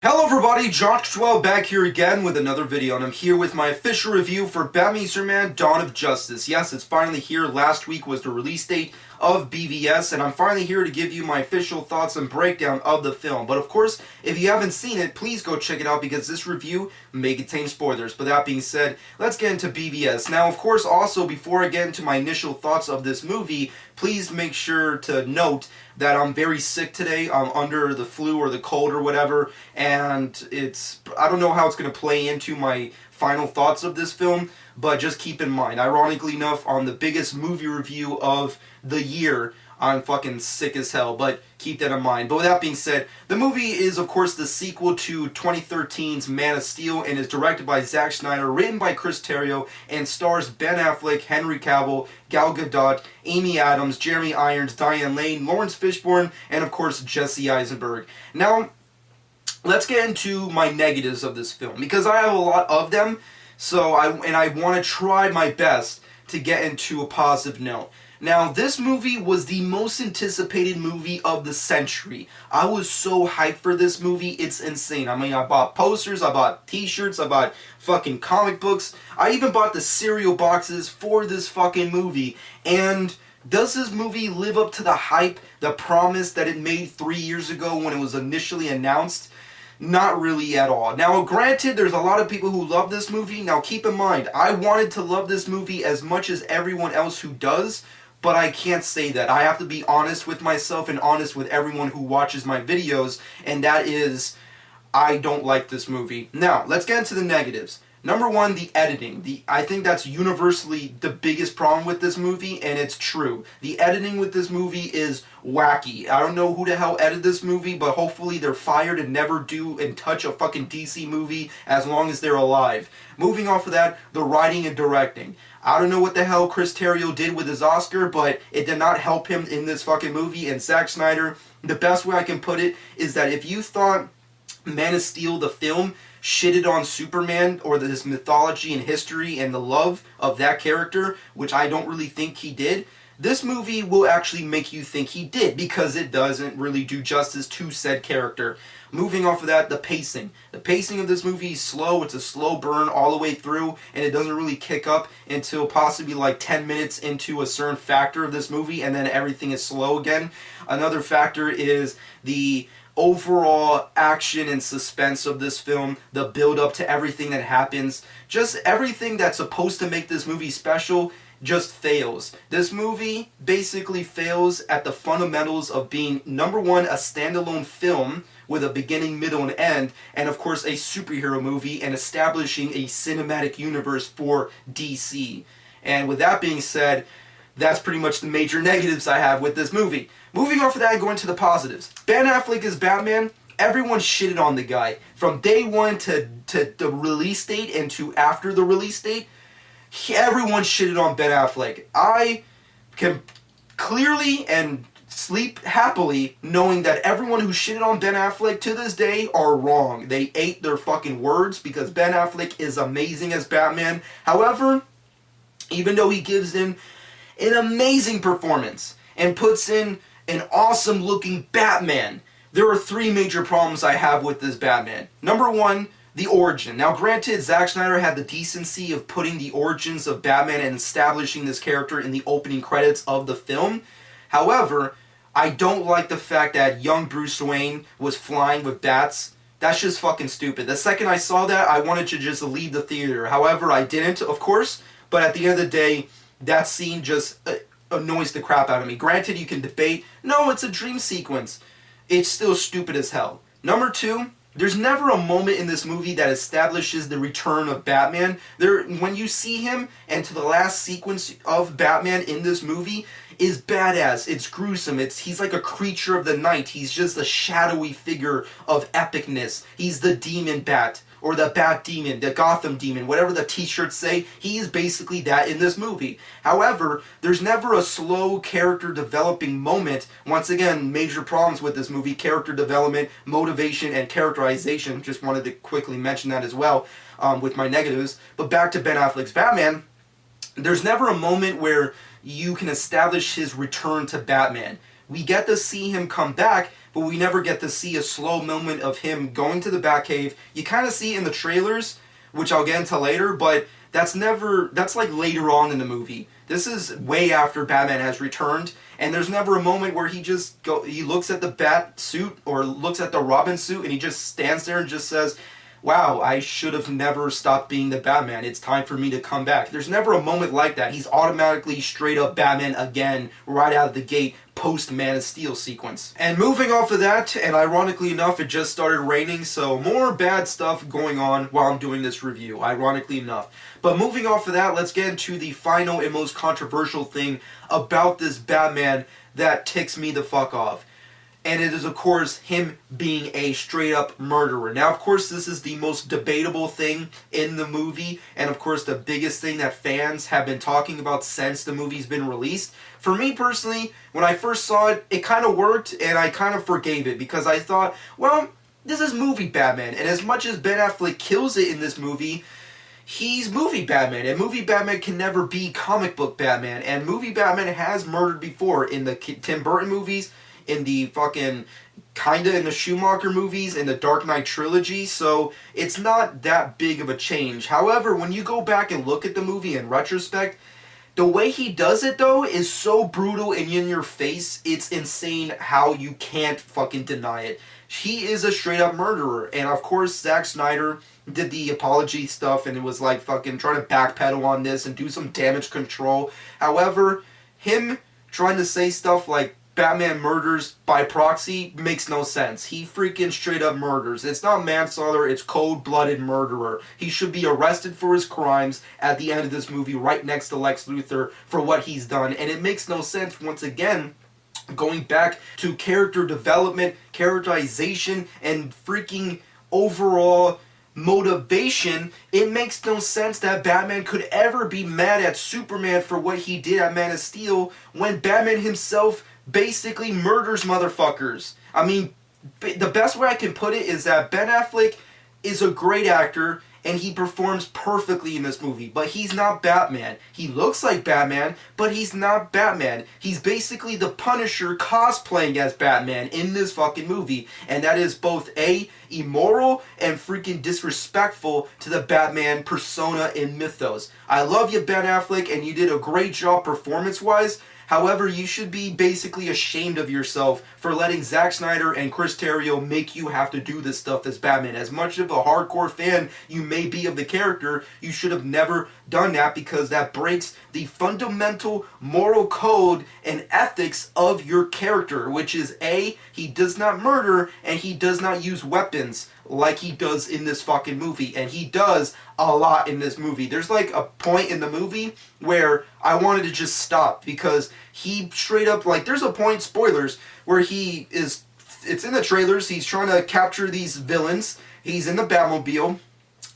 Hello everybody, Josh12 back here again with another video, and I'm here with my official review for Batman v Superman Dawn of Justice. Yes, it's finally here. Last week was the release date of BVS, and I'm finally here to give you my official thoughts and breakdown of the film. But of course, if you haven't seen it, please go check it out because this review may contain spoilers. But that being said, let's get into BVS. Now, of course, also, before I get into my initial thoughts of this movie, please make sure to note that I'm very sick today. I'm under the flu or the cold or whatever, and I don't know how it's going to play into my final thoughts of this film, but just keep in mind, ironically enough, on the biggest movie review of the year, I'm fucking sick as hell, but keep that in mind. But with that being said, the movie is, of course, the sequel to 2013's Man of Steel and is directed by Zack Snyder, written by Chris Terrio, and stars Ben Affleck, Henry Cavill, Gal Gadot, Amy Adams, Jeremy Irons, Diane Lane, Lawrence Fishburne, and, of course, Jesse Eisenberg. Now, let's get into my negatives of this film, because I have a lot of them, I want to try my best to get into a positive note. Now, this movie was the most anticipated movie of the century. I was so hyped for this movie, it's insane. I mean, I bought posters, I bought t-shirts, I bought fucking comic books, I even bought the cereal boxes for this fucking movie, and does this movie live up to the hype, the promise that it made 3 years ago when it was initially announced? Not really at all. Now, granted, there's a lot of people who love this movie. Now, keep in mind, I wanted to love this movie as much as everyone else who does, but I can't say that. I have to be honest with myself and honest with everyone who watches my videos, and that is, I don't like this movie. Now, let's get into the negatives. Number one, the editing. I think that's universally the biggest problem with this movie, and it's true. The editing with this movie is wacky. I don't know who the hell edited this movie, but hopefully they're fired and never do and touch a fucking DC movie as long as they're alive. Moving off of that, the writing and directing. I don't know what the hell Chris Terrio did with his Oscar, but it did not help him in this fucking movie, and Zack Snyder, the best way I can put it is that if you thought Man of Steel, the film, shitted on Superman or his mythology and history and the love of that character, which I don't really think he did, this movie will actually make you think he did, because it doesn't really do justice to said character. Moving off of that, the pacing. The pacing of this movie is slow. It's a slow burn all the way through, and it doesn't really kick up until possibly like 10 minutes into a certain factor of this movie, and then everything is slow again. Another factor is the overall action and suspense of this film, the build up to everything that happens, just everything that's supposed to make this movie special just fails. This movie basically fails at the fundamentals of being, number one, a standalone film with a beginning, middle, and end, and of course a superhero movie, and establishing a cinematic universe for DC. And with that being said, that's pretty much the major negatives I have with this movie. Moving off of that, going to the positives. Ben Affleck as Batman, everyone shitted on the guy. From day one to the release date and to after the release date, everyone shitted on Ben Affleck. I can clearly and sleep happily knowing that everyone who shitted on Ben Affleck to this day are wrong. They ate their fucking words, because Ben Affleck is amazing as Batman. However, even though he gives in an amazing performance and puts in an awesome looking Batman, there are three major problems I have with this Batman. Number one, the origin. Now granted, Zack Snyder had the decency of putting the origins of Batman and establishing this character in the opening credits of the film. However, I don't like the fact that young Bruce Wayne was flying with bats. That's just fucking stupid. The second I saw that, I wanted to just leave the theater. However, I didn't, of course, but at the end of the day, that scene just annoys the crap out of me. Granted, you can debate, no, it's a dream sequence. It's still stupid as hell. Number two, there's never a moment in this movie that establishes the return of Batman. When you see him, and to the last sequence of Batman in this movie, is badass. It's gruesome. He's like a creature of the night. He's just a shadowy figure of epicness. He's the demon bat, or the Bat Demon, the Gotham Demon, whatever the t-shirts say. He is basically that in this movie. However, there's never a slow character developing moment. Once again, major problems with this movie: character development, motivation, and characterization. Just wanted to quickly mention that as well with my negatives. But back to Ben Affleck's Batman, there's never a moment where you can establish his return to Batman. We get to see him come back, but we never get to see a slow moment of him going to the Batcave. You kind of see it in the trailers, which I'll get into later, but that's like later on in the movie. This is way after Batman has returned, and there's never a moment where he looks at the Bat suit or looks at the Robin suit and he just stands there and just says, wow, I should have never stopped being the Batman. It's time for me to come back. There's never a moment like that. He's automatically straight up Batman again, right out of the gate, post Man of Steel sequence. And moving off of that, and ironically enough, it just started raining, so more bad stuff going on while I'm doing this review, ironically enough. But moving off of that, let's get into the final and most controversial thing about this Batman that ticks me the fuck off. And it is, of course, him being a straight-up murderer. Now, of course, this is the most debatable thing in the movie, and of course, the biggest thing that fans have been talking about since the movie's been released. For me, personally, when I first saw it, it kind of worked, and I kind of forgave it, because I thought, well, this is movie Batman, and as much as Ben Affleck kills it in this movie, he's movie Batman, and movie Batman can never be comic book Batman, and movie Batman has murdered before in the Tim Burton movies, in the fucking, kinda in the Schumacher movies, in the Dark Knight trilogy, so it's not that big of a change. However, when you go back and look at the movie in retrospect, the way he does it, though, is so brutal and in your face, it's insane how you can't fucking deny it. He is a straight-up murderer, and of course, Zack Snyder did the apology stuff, and it was like fucking trying to backpedal on this and do some damage control. However, him trying to say stuff like Batman murders by proxy makes no sense. He freaking straight up murders. It's not manslaughter, it's cold-blooded murderer. He should be arrested for his crimes at the end of this movie, right next to Lex Luthor for what he's done. And it makes no sense, once again, going back to character development, characterization, and freaking overall motivation. It makes no sense that Batman could ever be mad at Superman for what he did at Man of Steel when Batman himself basically murders motherfuckers. I mean, the best way I can put it is that Ben Affleck is a great actor and he performs perfectly in this movie, but he's not Batman. He looks like Batman, but he's not Batman. He's basically the Punisher cosplaying as Batman in this fucking movie, and that is both immoral and freaking disrespectful to the Batman persona in mythos. I love you, Ben Affleck, and you did a great job performance-wise. However, you should be basically ashamed of yourself for letting Zack Snyder and Chris Terrio make you have to do this stuff as Batman. As much of a hardcore fan you may be of the character, you should have never done that because that breaks the fundamental moral code and ethics of your character, which is A, he does not murder and he does not use weapons like he does in this fucking movie, and he does a lot in this movie. There's like a point in the movie where I wanted to just stop because he straight up, like, there's a point, spoilers, where it's in the trailers, he's trying to capture these villains, he's in the Batmobile,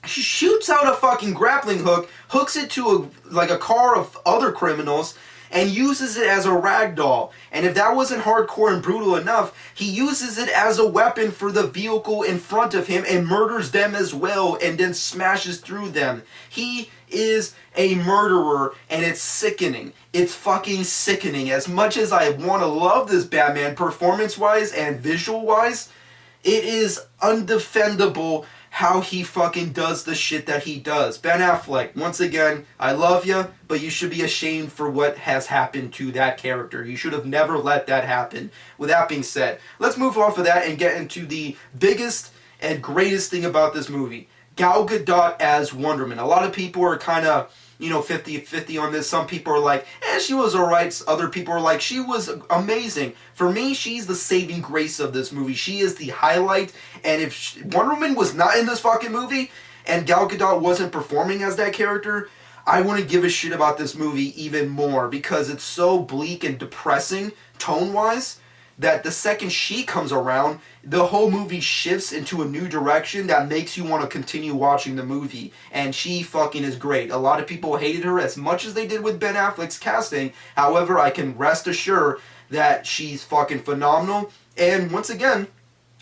he shoots out a fucking grappling hook, hooks it to a car of other criminals, and uses it as a rag doll. And if that wasn't hardcore and brutal enough, he uses it as a weapon for the vehicle in front of him and murders them as well and then smashes through them. He is a murderer and it's sickening. It's fucking sickening. As much as I want to love this Batman performance-wise and visual-wise, it is undefendable how he fucking does the shit that he does. Ben Affleck, once again, I love you, but you should be ashamed for what has happened to that character. You should have never let that happen. With that being said, let's move off of that and get into the biggest and greatest thing about this movie. Gal Gadot as Wonder Woman. A lot of people are kind of, 50-50 on this. Some people are like, she was alright. Other people are like, she was amazing. For me, she's the saving grace of this movie. She is the highlight. And if Wonder Woman was not in this fucking movie, and Gal Gadot wasn't performing as that character, I wouldn't give a shit about this movie even more. Because it's so bleak and depressing, tone-wise, that the second she comes around, the whole movie shifts into a new direction that makes you want to continue watching the movie. And she fucking is great. A lot of people hated her as much as they did with Ben Affleck's casting. However, I can rest assured that she's fucking phenomenal. And once again,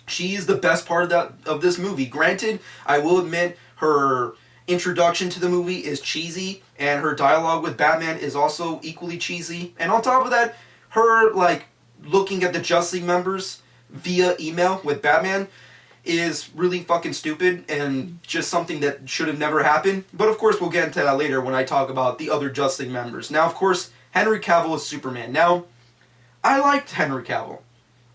she is the best part of this movie. Granted, I will admit her introduction to the movie is cheesy, and her dialogue with Batman is also equally cheesy. And on top of that, her, looking at the Justice League members via email with Batman is really fucking stupid and just something that should have never happened. But of course, we'll get into that later when I talk about the other Justice League members. Now, of course, Henry Cavill is Superman. Now, I liked Henry Cavill.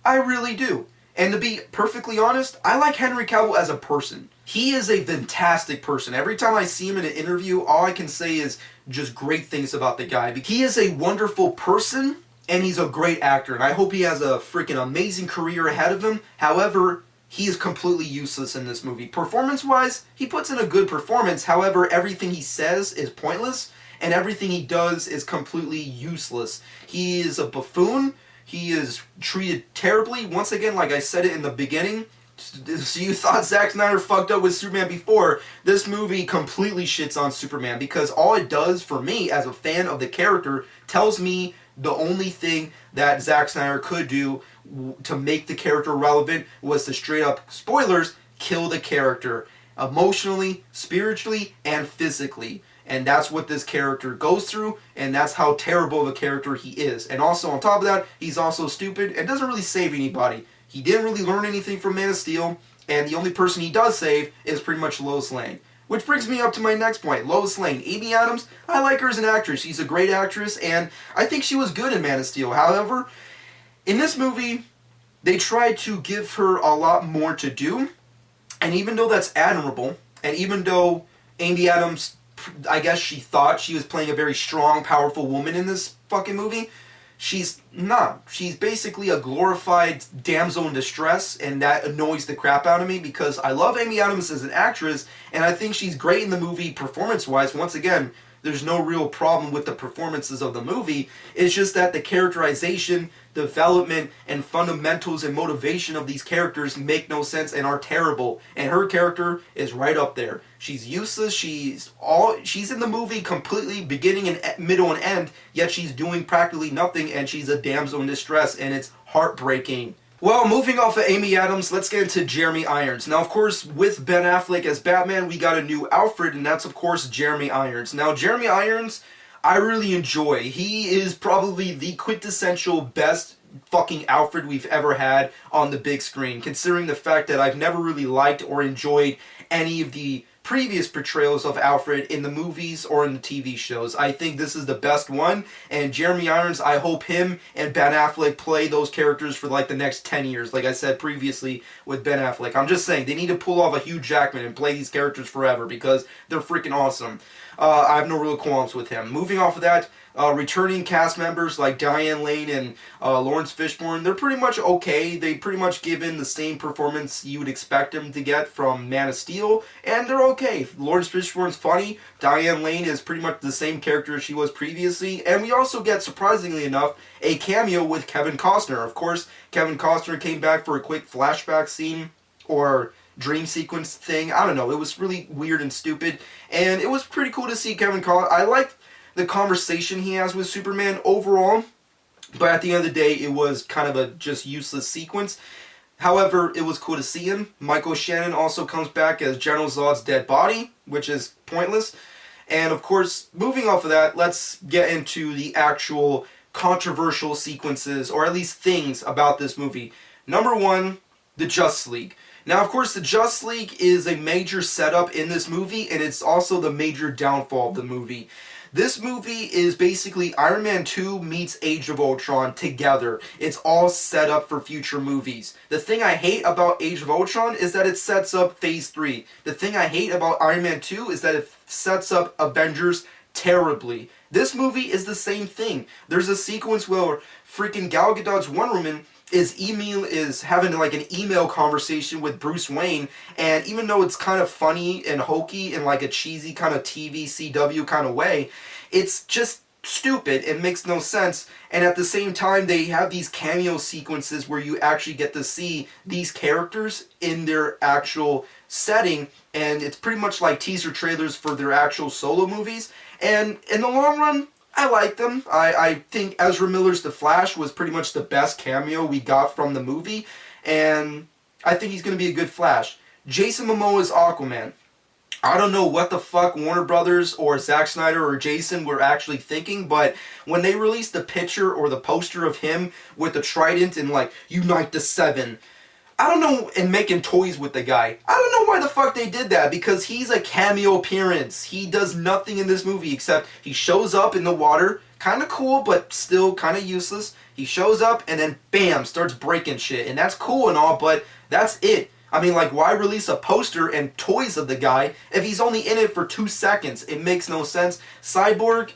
I really do. And to be perfectly honest, I like Henry Cavill as a person. He is a fantastic person. Every time I see him in an interview, all I can say is just great things about the guy. He is a wonderful person, and he's a great actor. And I hope he has a freaking amazing career ahead of him. However, he is completely useless in this movie. Performance-wise, he puts in a good performance. However, everything he says is pointless, and everything he does is completely useless. He is a buffoon. He is treated terribly. Once again, like I said it in the beginning, so you thought Zack Snyder fucked up with Superman before. This movie completely shits on Superman because all it does for me as a fan of the character tells me the only thing that Zack Snyder could do to make the character relevant was to straight up, spoilers, kill the character emotionally, spiritually, and physically. And that's what this character goes through, and that's how terrible of a character he is. And also, on top of that, he's also stupid and doesn't really save anybody. He didn't really learn anything from Man of Steel, and the only person he does save is pretty much Lois Lane. Which brings me up to my next point. Lois Lane. Amy Adams, I like her as an actress. She's a great actress, and I think she was good in Man of Steel. However, in this movie, they tried to give her a lot more to do, and even though that's admirable, and even though Amy Adams, I guess she thought she was playing a very strong, powerful woman in this fucking movie, she's not. She's basically a glorified damsel in distress, and that annoys the crap out of me because I love Amy Adams as an actress, and I think she's great in the movie performance-wise. Once again, there's no real problem with the performances of the movie. It's just that the characterization, development, and fundamentals and motivation of these characters make no sense and are terrible. And her character is right up there. She's useless. She's in the movie completely beginning and middle and end, yet she's doing practically nothing, and she's a damsel in distress, and it's heartbreaking. Well, moving off of Amy Adams, let's get into Jeremy Irons. Now, of course, with Ben Affleck as Batman, we got a new Alfred, and that's, of course, Jeremy Irons. Now, Jeremy Irons, I really enjoy. He is probably the quintessential best fucking Alfred we've ever had on the big screen, considering the fact that I've never really liked or enjoyed any of the previous portrayals of Alfred in the movies or in the TV shows. I think this is the best one, and Jeremy Irons, I hope him and Ben Affleck play those characters for like the next 10 years, like I said previously with Ben Affleck. I'm just saying, they need to pull off a Hugh Jackman and play these characters forever because they're freaking awesome. I have no real qualms with him. Moving off of that, returning cast members like Diane Lane and Lawrence Fishburne, they're pretty much okay. They pretty much give in the same performance you would expect them to get from Man of Steel, and they're okay. Lawrence Fishburne's funny. Diane Lane is pretty much the same character as she was previously, and we also get, surprisingly enough, a cameo with Kevin Costner. Of course, Kevin Costner came back for a quick flashback scene, or dream sequence thing. I don't know. It was really weird and stupid, and it was pretty cool to see Kevin Costner. I liked the conversation he has with Superman overall, but at the end of the day, it was kind of a just useless sequence. However, it was cool to see him. Michael Shannon also comes back as General Zod's dead body, which is pointless. And of course, moving off of that, let's get into the actual controversial sequences, or at least things about this movie. Number one, the Justice League. Now, of course, the Justice League is a major setup in this movie, and it's also the major downfall of the movie. This movie is basically Iron Man 2 meets Age of Ultron together. It's all set up for future movies. The thing I hate about Age of Ultron is that it sets up Phase 3. The thing I hate about Iron Man 2 is that it sets up Avengers terribly. This movie is the same thing. There's a sequence where freaking Gal Gadot's Wonder Woman is having like an email conversation with Bruce Wayne, and even though it's kind of funny and hokey in like a cheesy kind of TV CW kind of way, it's just stupid. It makes no sense. And at the same time, they have these cameo sequences where you actually get to see these characters in their actual setting, and it's pretty much like teaser trailers for their actual solo movies. And in the long run, I like them. I think Ezra Miller's The Flash was pretty much the best cameo we got from the movie, and I think he's going to be a good Flash. Jason Momoa's Aquaman. I don't know what the fuck Warner Brothers or Zack Snyder or Jason were actually thinking, but when they released the picture or the poster of him with the trident and like, unite the seven, I don't know, and making toys with the guy. I don't know why the fuck they did that, because he's a cameo appearance. He does nothing in this movie except he shows up in the water, kind of cool, but still kind of useless. He shows up and then bam, starts breaking shit, and that's cool and all, but that's it. I mean, like, why release a poster and toys of the guy if he's only in it for 2 seconds? It makes no sense. Cyborg,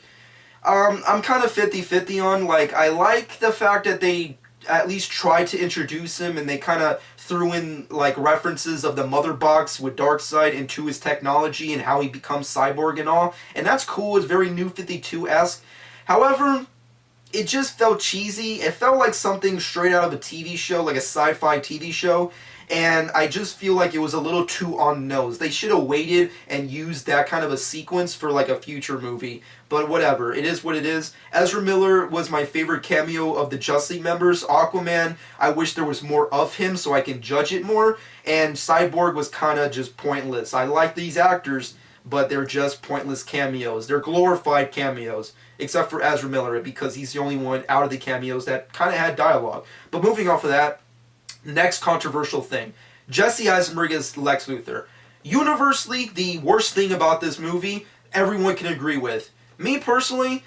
I'm kind of 50-50 on. Like, I like the fact that they at least tried to introduce him and they kind of threw in, like, references of the mother box with Darkseid into his technology and how he becomes Cyborg and all. And that's cool. It's very New 52-esque. However, it just felt cheesy. It felt like something straight out of a TV show, like a sci-fi TV show. And I just feel like it was a little too on the nose. They should have waited and used that kind of a sequence for like a future movie. But whatever, it is what it is. Ezra Miller was my favorite cameo of the Justice League members. Aquaman, I wish there was more of him so I can judge it more. And Cyborg was kind of just pointless. I like these actors, but they're just pointless cameos. They're glorified cameos. Except for Ezra Miller, because he's the only one out of the cameos that kind of had dialogue. But moving off of that, next controversial thing. Jesse Eisenberg as Lex Luthor. Universally, the worst thing about this movie, everyone can agree with. Me personally,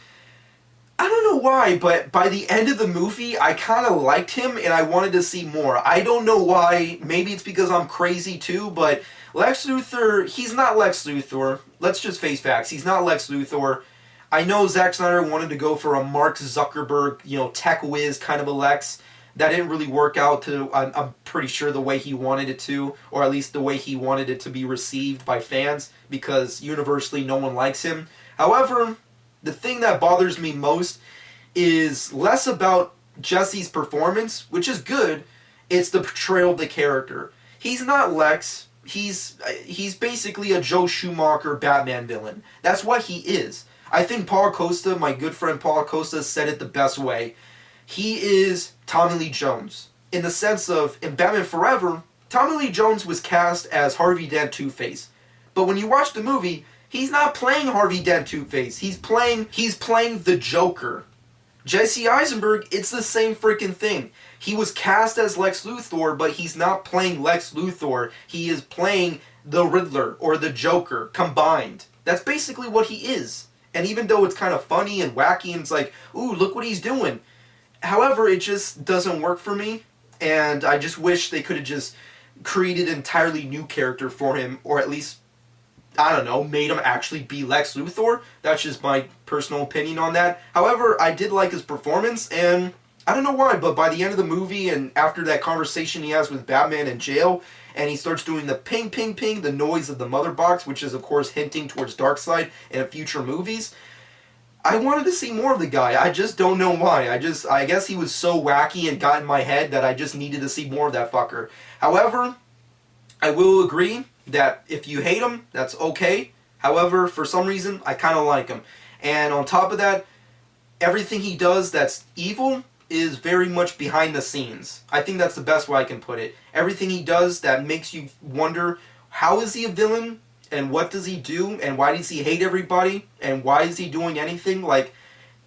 I don't know why, but by the end of the movie, I kind of liked him and I wanted to see more. I don't know why. Maybe it's because I'm crazy too, but Lex Luthor, he's not Lex Luthor. Let's just face facts. He's not Lex Luthor. I know Zack Snyder wanted to go for a Mark Zuckerberg, tech whiz kind of a Lex. That didn't really work out to, I'm pretty sure, the way he wanted it to, or at least the way he wanted it to be received by fans, because universally no one likes him. However, the thing that bothers me most is less about Jesse's performance, which is good, it's the portrayal of the character. He's not Lex, he's basically a Joe Schumacher Batman villain. That's what he is. I think Paul Costa, my good friend Paul Costa, said it the best way. He is Tommy Lee Jones. In the sense of, in Batman Forever, Tommy Lee Jones was cast as Harvey Dent Two-Face. But when you watch the movie, he's not playing Harvey Dent Two-Face. He's playing the Joker. Jesse Eisenberg, it's the same freaking thing. He was cast as Lex Luthor, but he's not playing Lex Luthor. He is playing the Riddler or the Joker combined. That's basically what he is. And even though it's kind of funny and wacky and it's like, ooh, look what he's doing. However, it just doesn't work for me. And I just wish they could have just created an entirely new character for him. Or at least, I don't know, made him actually be Lex Luthor. That's just my personal opinion on that. However, I did like his performance. And I don't know why, but by the end of the movie and after that conversation he has with Batman in jail, and he starts doing the ping, ping, ping, the noise of the mother box, which is, of course, hinting towards Darkseid in future movies. I wanted to see more of the guy. I just don't know why. I guess he was so wacky and got in my head that I just needed to see more of that fucker. However, I will agree that if you hate him, that's okay. However, for some reason, I kind of like him. And on top of that, everything he does that's evil is very much behind the scenes. I think that's the best way I can put it. Everything he does that makes you wonder, how is he a villain? And what does he do? And why does he hate everybody? And why is he doing anything? Like,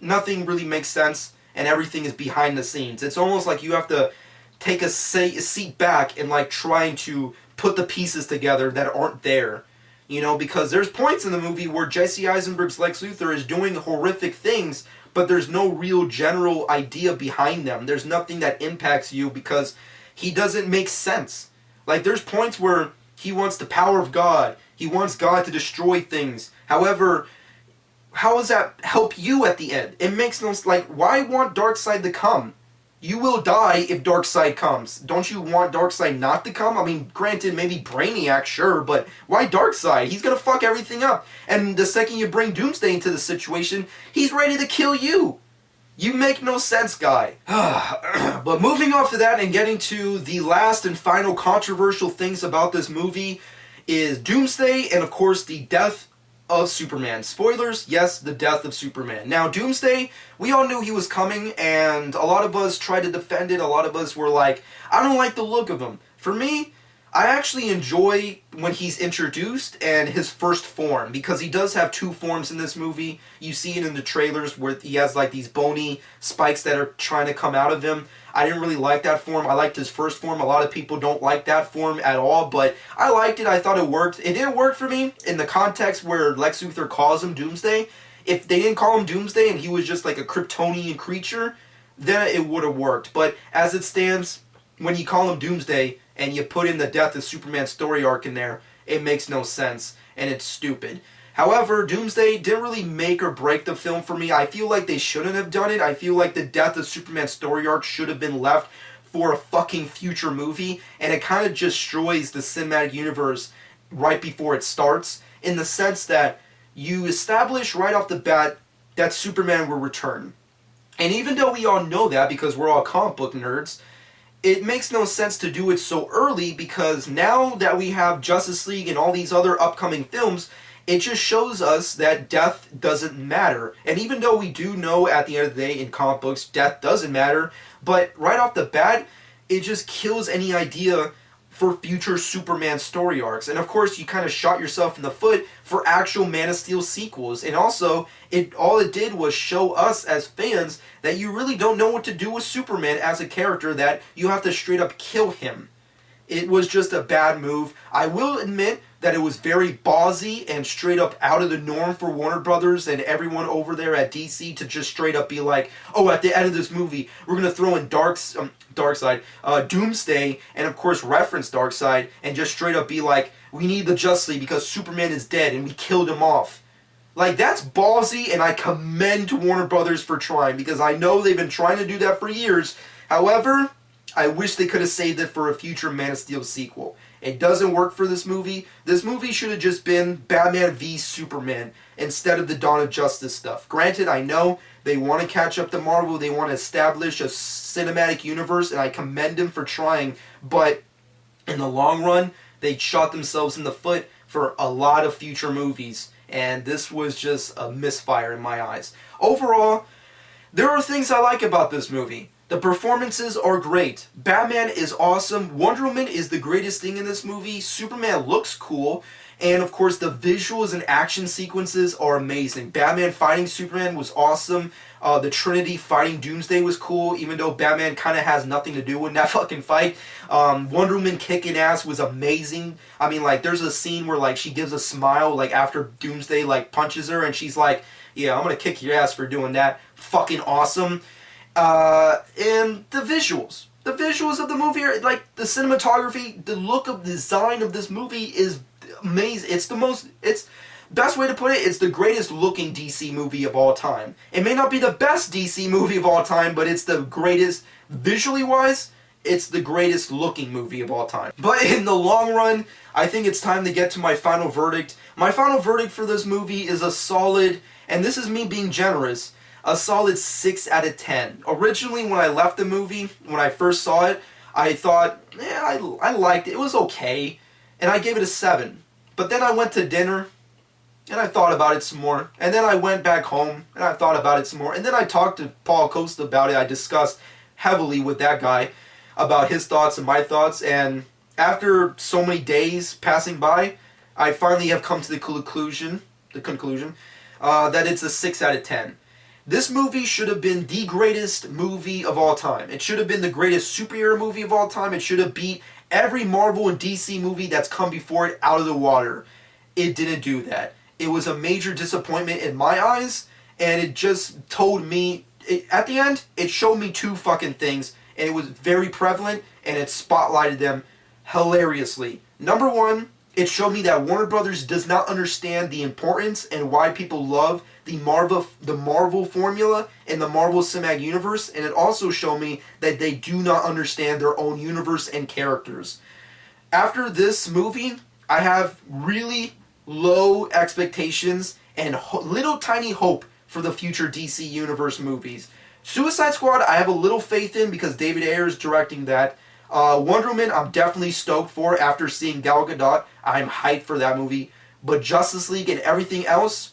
nothing really makes sense. And everything is behind the scenes. It's almost like you have to take a seat back and like trying to put the pieces together that aren't there. Because there's points in the movie where Jesse Eisenberg's Lex Luthor is doing horrific things, but there's no real general idea behind them. There's nothing that impacts you because he doesn't make sense. Like, there's points where he wants the power of God. He wants God to destroy things. However, how does that help you at the end? It makes no sense. Like, why want Darkseid to come? You will die if Darkseid comes. Don't you want Darkseid not to come? I mean, granted, maybe Brainiac, sure, but why Darkseid? He's gonna fuck everything up. And the second you bring Doomsday into the situation, he's ready to kill you. You make no sense, guy. But moving off of that and getting to the last and final controversial things about this movie is Doomsday and, of course, the death of Superman. Spoilers, yes, the death of Superman. Now, Doomsday, we all knew he was coming, and a lot of us tried to defend it. A lot of us were like, I don't like the look of him. For me, I actually enjoy when he's introduced and his first form, because he does have two forms in this movie. You see it in the trailers where he has like these bony spikes that are trying to come out of him. I didn't really like that form. I liked his first form. A lot of people don't like that form at all, but I liked it. I thought it worked. It didn't work for me in the context where Lex Luthor calls him Doomsday. If they didn't call him Doomsday and he was just like a Kryptonian creature, then it would have worked. But as it stands, when you call him Doomsday and you put in the Death of Superman story arc in there, it makes no sense and it's stupid. However, Doomsday didn't really make or break the film for me. I feel like they shouldn't have done it. I feel like the Death of Superman story arc should have been left for a fucking future movie, and it kind of destroys the cinematic universe right before it starts, in the sense that you establish right off the bat that Superman will return. And even though we all know that because we're all comic book nerds, it makes no sense to do it so early, because now that we have Justice League and all these other upcoming films, it just shows us that death doesn't matter. And even though we do know at the end of the day in comic books death doesn't matter, but right off the bat, it just kills any idea for future Superman story arcs. And of course, you kind of shot yourself in the foot for actual Man of Steel sequels. And also, all it did was show us as fans that you really don't know what to do with Superman as a character, that you have to straight up kill him. It was just a bad move. I will admit that it was very ballsy and straight up out of the norm for Warner Brothers and everyone over there at DC to just straight up be like, oh, at the end of this movie, we're going to throw in Darkseid, Doomsday, and of course reference Darkseid, and just straight up be like, we need the Justice League because Superman is dead and we killed him off. Like, that's ballsy, and I commend Warner Brothers for trying, because I know they've been trying to do that for years. However, I wish they could have saved it for a future Man of Steel sequel. It doesn't work for this movie. This movie should have just been Batman v Superman instead of the Dawn of Justice stuff. Granted, I know they want to catch up to Marvel. They want to establish a cinematic universe, and I commend them for trying. But in the long run, they shot themselves in the foot for a lot of future movies. And this was just a misfire in my eyes. Overall, there are things I like about this movie. The performances are great. Batman is awesome. Wonder Woman is the greatest thing in this movie. Superman looks cool. And of course, the visuals and action sequences are amazing. Batman fighting Superman was awesome. The Trinity fighting Doomsday was cool, even though Batman kind of has nothing to do with that fucking fight. Wonder Woman kicking ass was amazing. I mean, like, there's a scene where, like, she gives a smile, like, after Doomsday, like, punches her, and she's like, yeah, I'm gonna kick your ass for doing that. Fucking awesome. And the visuals. The visuals of the movie are, like, the cinematography, the look of design of this movie is amazing. It's best way to put it, it's the greatest looking DC movie of all time. It may not be the best DC movie of all time, but it's the greatest, visually wise, it's the greatest looking movie of all time. But in the long run, I think it's time to get to my final verdict. My final verdict for this movie is a solid, and this is me being generous, a solid 6 out of 10. Originally, when I left the movie, when I first saw it, I thought, yeah, I liked it. It was okay. And I gave it a 7. But then I went to dinner, and I thought about it some more. And then I went back home, and I thought about it some more. And then I talked to Paul Costa about it. I discussed heavily with that guy about his thoughts and my thoughts. And after so many days passing by, I finally have come to the conclusion that it's a 6 out of 10. This movie should have been the greatest movie of all time. It should have been the greatest superhero movie of all time. It should have beat every Marvel and DC movie that's come before it out of the water. It didn't do that. It was a major disappointment in my eyes, and it just told me, at the end, it showed me two fucking things, and it was very prevalent, and it spotlighted them hilariously. Number one, it showed me that Warner Brothers does not understand the importance and why people love the Marvel formula and the Marvel Cinematic Universe, and it also showed me that they do not understand their own universe and characters. After this movie, I have really low expectations and little tiny hope for the future DC Universe movies. Suicide Squad, I have a little faith in because David Ayer is directing that. Wonder Woman, I'm definitely stoked for after seeing Gal Gadot. I'm hyped for that movie. But Justice League and everything else,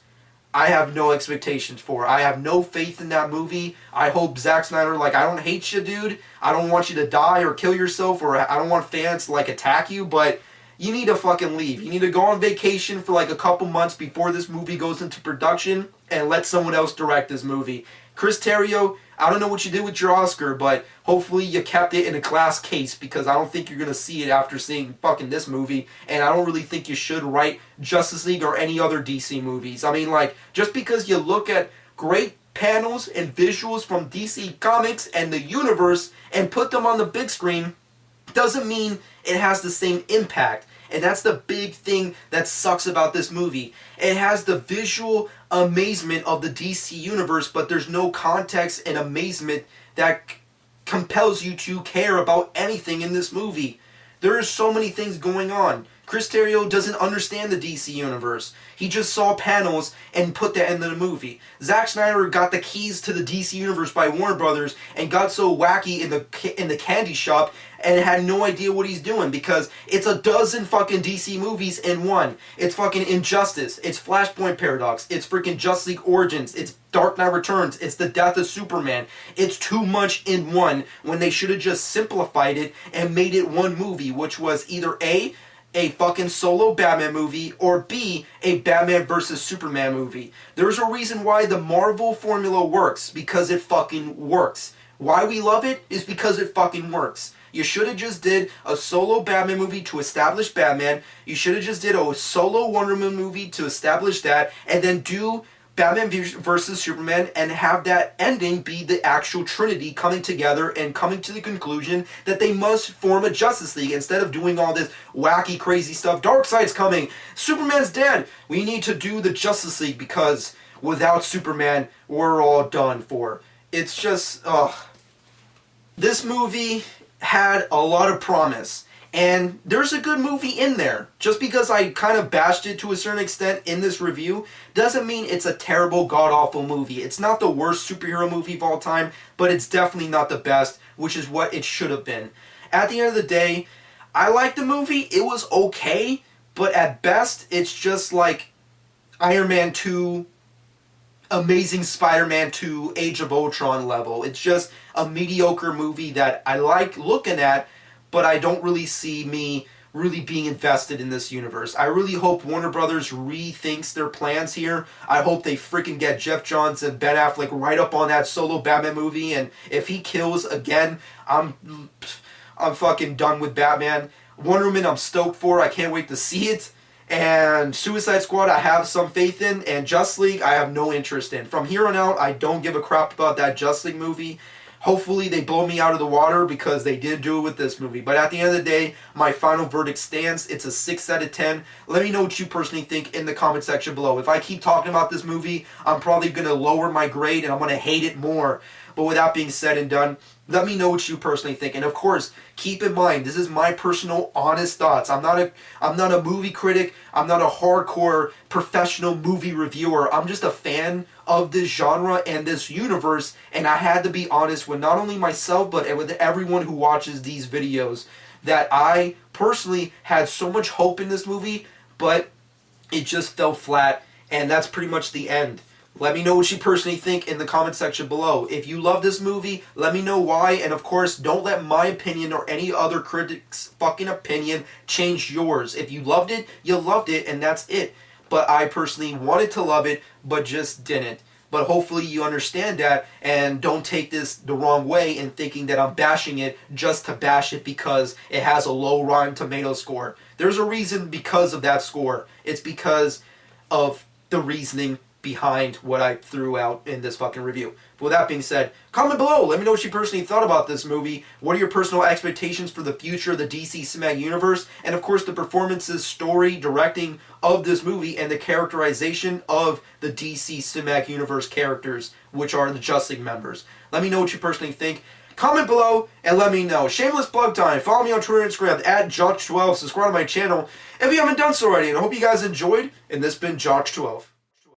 I have no expectations for. I have no faith in that movie. I hope Zack Snyder, like, I don't hate you, dude. I don't want you to die or kill yourself, or I don't want fans to, like, attack you, but you need to fucking leave. You need to go on vacation for, like, a couple months before this movie goes into production and let someone else direct this movie. Chris Terrio, I don't know what you did with your Oscar, but hopefully you kept it in a glass case, because I don't think you're going to see it after seeing fucking this movie, and I don't really think you should write Justice League or any other DC movies. I mean, like, just because you look at great panels and visuals from DC Comics and the universe and put them on the big screen doesn't mean it has the same impact. And that's the big thing that sucks about this movie. It has the visual amazement of the DC universe, but there's no context and amazement that compels you to care about anything in this movie. There are so many things going on. Chris Terrio doesn't understand the DC universe. He just saw panels and put that in the movie. Zack Snyder got the keys to the DC universe by Warner Brothers and got so wacky in the candy shop and had no idea what he's doing, because it's a dozen fucking DC movies in one. It's fucking Injustice. It's Flashpoint Paradox. It's freaking Justice League Origins. It's Dark Knight Returns. It's the death of Superman. It's too much in one, when they should have just simplified it and made it one movie, which was either A, a fucking solo Batman movie, or B, a Batman versus Superman movie. There's a reason why the Marvel formula works, because it fucking works. Why we love it is because it fucking works. You should have just did a solo Batman movie to establish Batman. You should have just did a solo Wonder Woman movie to establish that, and then do Batman versus Superman and have that ending be the actual Trinity coming together and coming to the conclusion that they must form a Justice League, instead of doing all this wacky, crazy stuff. Darkseid's coming. Superman's dead. We need to do the Justice League, because without Superman, we're all done for. It's just, ugh. This movie had a lot of promise. And there's a good movie in there. Just because I kind of bashed it to a certain extent in this review doesn't mean it's a terrible, god-awful movie. It's not the worst superhero movie of all time, but it's definitely not the best, which is what it should have been. At the end of the day, I liked the movie. It was okay, but at best, it's just like Iron Man 2, Amazing Spider-Man 2, Age of Ultron level. It's just a mediocre movie that I like looking at, but I don't really see me really being invested in this universe. I really hope Warner Brothers rethinks their plans here. I hope they freaking get Geoff Johns and Ben Affleck right up on that solo Batman movie, and if he kills again, I'm fucking done with Batman. Wonder Woman, I'm stoked for. I can't wait to see it. And Suicide Squad, I have some faith in, and Justice League, I have no interest in. From here on out, I don't give a crap about that Justice League movie. Hopefully they blow me out of the water, because they did do it with this movie. But at the end of the day, my final verdict stands. It's a 6 out of 10. Let me know what you personally think in the comment section below. If I keep talking about this movie, I'm probably going to lower my grade and I'm going to hate it more. But with that being said and done, let me know what you personally think. And of course, keep in mind, this is my personal, honest thoughts. I'm not a movie critic. I'm not a hardcore professional movie reviewer. I'm just a fan of this genre and this universe. And I had to be honest with not only myself, but with everyone who watches these videos, that I personally had so much hope in this movie, but it just fell flat. And that's pretty much the end. Let me know what you personally think in the comment section below. If you love this movie, let me know why. And of course, don't let my opinion or any other critic's fucking opinion change yours. If you loved it, you loved it, and that's it. But I personally wanted to love it, but just didn't. But hopefully you understand that and don't take this the wrong way in thinking that I'm bashing it just to bash it because it has a low Rotten Tomatoes score. There's a reason because of that score. It's because of the reasoning behind what I threw out in this fucking review. But with that being said, comment below. Let me know what you personally thought about this movie. What are your personal expectations for the future of the DC Cinematic Universe? And of course, the performances, story, directing of this movie, and the characterization of the DC Cinematic Universe characters, which are the Justice League members. Let me know what you personally think. Comment below and let me know. Shameless plug time. Follow me on Twitter and Instagram at Joch12. Subscribe to my channel if you haven't done so already. And I hope you guys enjoyed. And this has been Joch12.